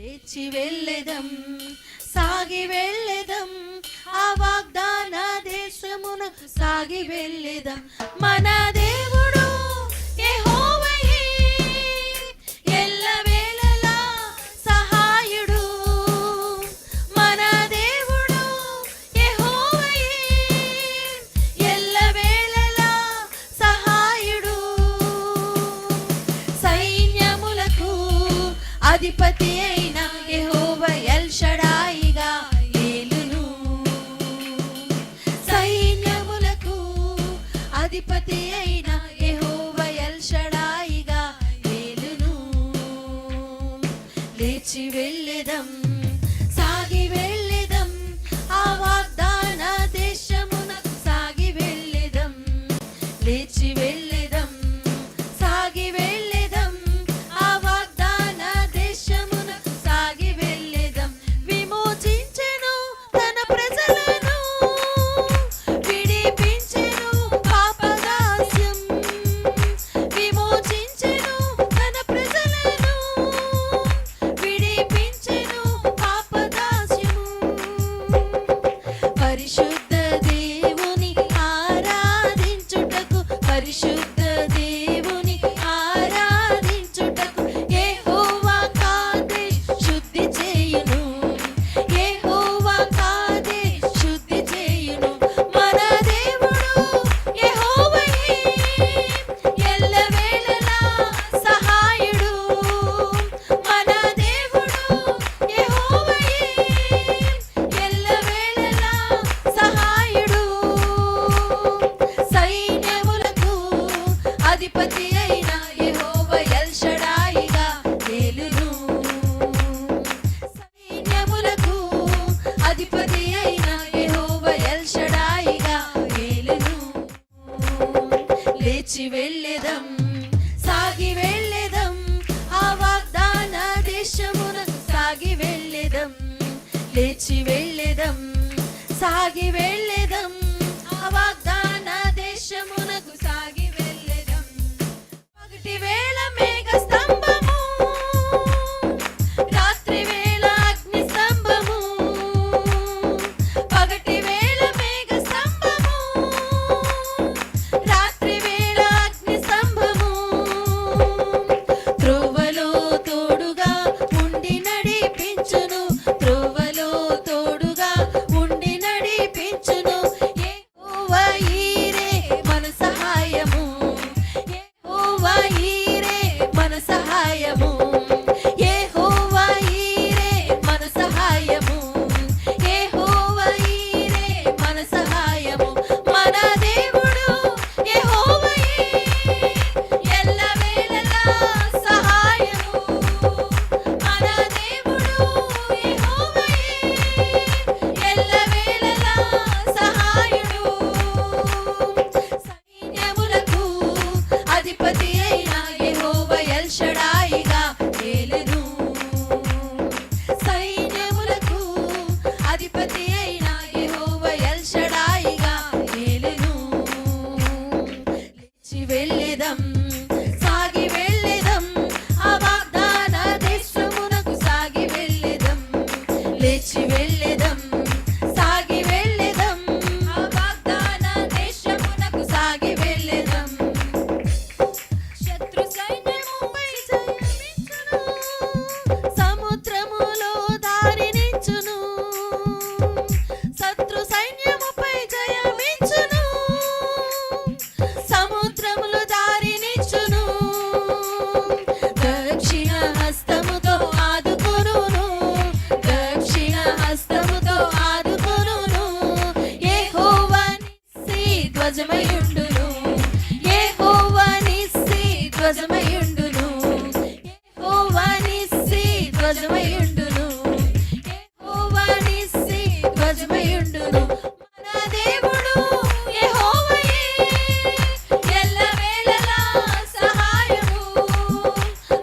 లేచి వెళ్ళెదం, సాగి వెళ్ళెదం, ఆ వాగ్దాన దేశమునకు సాగి వెళ్ళెదం. మన దేవుడు యెహోవాయే, ఎల్లవేళలా సహాయుడు. మన దేవుడు యెహోవాయే, ఎల్లవేళలా సహాయుడు. సైన్యములకు అధిపతి అయిన యెహోవా ఎల్ షడాయిగా ఏలును. సైన్యములకు అధిపతి అయిన యెహోవా ఎల్ షడాయిగా ఏలును. లేచి వెళ్ళెదం, సాగి వెళ్ళెదం, ఆ వాగ్దాన దేశమునకు సాగి వెళ్ళెదం. లేచి వెళ్ళెదం, సాగి వెళ్ళెదం, ఆ వాగ్దాన దేశమునకు సాగి వెళ్ళెదం. విమోచించెను తన ప్రజలను, విడిపించెను పాపదాస్యం. విమోచించెను తన ప్రజలను, విడిపించెను పాపదాస్యము. పరిశుద్ధ దేవుని ఆరాధించుటకు, పరిశుద్ధ దేవుని ఆరాధించుటకు యెహోవా కాదేష్ శుద్ధి చేయును. యెహోవా కాదేష్ శుద్ధి చేయును. మన దేవుడు యెహోవాయే, ఎల్లవేళలా సహాయుడు. మన దేవుడు యెహోవాయే, ఎల్లవేళలా సహాయుడు. సైన్యములకు అధిపతి అయిన యెహోవా ఎల్ షడాయిగా ఏలును. సైన్యములకు అధిపతి అయిన యెహోవా ఎల్ షడాయిగా ఏలును. లేచి వెళ్ళెదం, సాగి వెళ్ళెదం, ఆ వాగ్దాన దేశమునకు సాగి వెళ్ళెదం. లేచి వెళ్ళెదం, సాగి వెళ్ళెదం, ఆ వాగ్దాన దేశమునకు సాగి వెళ్ళెదం. పగటి వేళ మేఘ స్తంభము, రాత్రి వేళ అగ్ని స్తంభము. పగటి వేళ మేఘ స్తంభము, రాత్రి వేళ అగ్ని స్తంభము. త్రోవలో తోడుగా ఉండి నడిపించును, త్రోవలో తోడుగా ఉండి నడిపించును. యెహోవా ఈరే మన సహాయము, యెహోవా ఈరే మన సహాయము. యెహోవా ఈరే మన సహాయము, యెహోవా ఈరే మన సహాయము. మన దేవుడు యెహోవాయే, ఎల్లవేళలా సహాయము. మన దేవుడు యెహోవాయే, ఎల్లవేళలా సహాయుడు. సైన్యములకు అధిపతి అయిన యెహోవా ఎల్ షడాయిగా ఏలును. సైన్యములకు అధిపతి అయిన యెహోవా ఎల్ షడాయిగా ఏలును. లేచి వెళ్ళెదం, సాగి వెళ్ళెదం, ఆ వాగ్దాన దేశమునకు సాగి వెళ్ళెదం. లేచి వెళ్ళెదం, సాగి వెళ్ళెదం, ఆ వాగ్దాన దేశమునకు సాగి వెళ్ళెదం. శత్రు సైన్యముపై జయమిచ్చును, సముద్రములో దారినిచ్చును. శత్రు సైన్యముపై జయమిచ్చును, సముద్రములో దారినిచ్చును. దక్షిణ హస్తముతో ఆదుకొనును, దక్షిణ హస్తముతో ఆదుకొనును. యెహోవా నిస్సి ధ్వజమయుండును, యెహోవా నిస్సి ధ్వజమయుండును. యెహోవా నిస్సి ధ్వజమయుండును, యెహోవా నిస్సి ధ్వజమయుండును. మన దేవుడు యెహోవాయే, ఎల్లవేళలా సహాయము.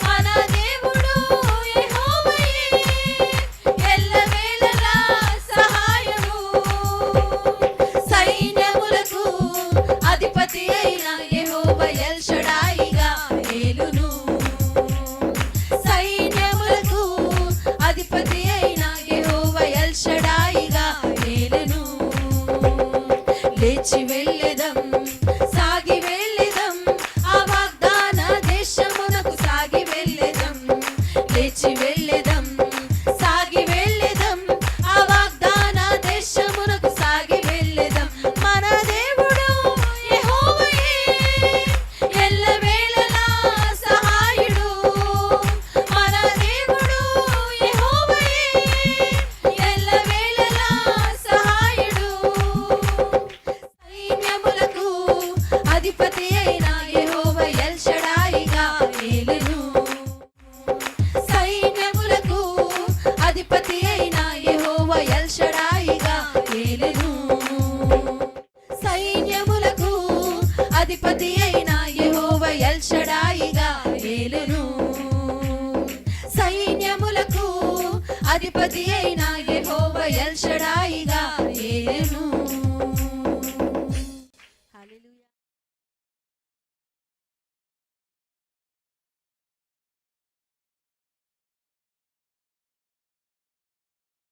మన దేవుడు యెహోవాయే, ఎల్లవేళలా సహాయము. సైన్యములకు అధిపతి అయిన యెహోవా ఎల్ షడాయిగా ఏలును. లేచి వెళ్ళెదం సాగి వెళ్ళెదం ఆ వాగ్దాన దేశమునకు సాగి వెళ్ళెదం లేచి వెళ్ళెదం సాగి వెళ్ళెదం ఆ వాగ్దాన దేశమునకు సాగి వెళ్ళెదం మన దేవుడు యెహోవాయే ఎల్లవేళలా సహాయుడు మన దేవుడు యెహోవాయే ఎల్లవేళలా సహాయుడు సైన్యములకు అధిపతి అయిన యెహోవా ఎల్ షడాయిగా ఏలును సైన్యములకు అధిపతి అయిన యెహోవా ఎల్ షడాయిగా ఏలును సైన్యములకు అధిపతి అయిన యెహోవా ఎల్ షడాయిగా ఏలును సైన్యములకు అధిపతి అయిన యెహోవా ఎల్ షడాయిగా ఏలును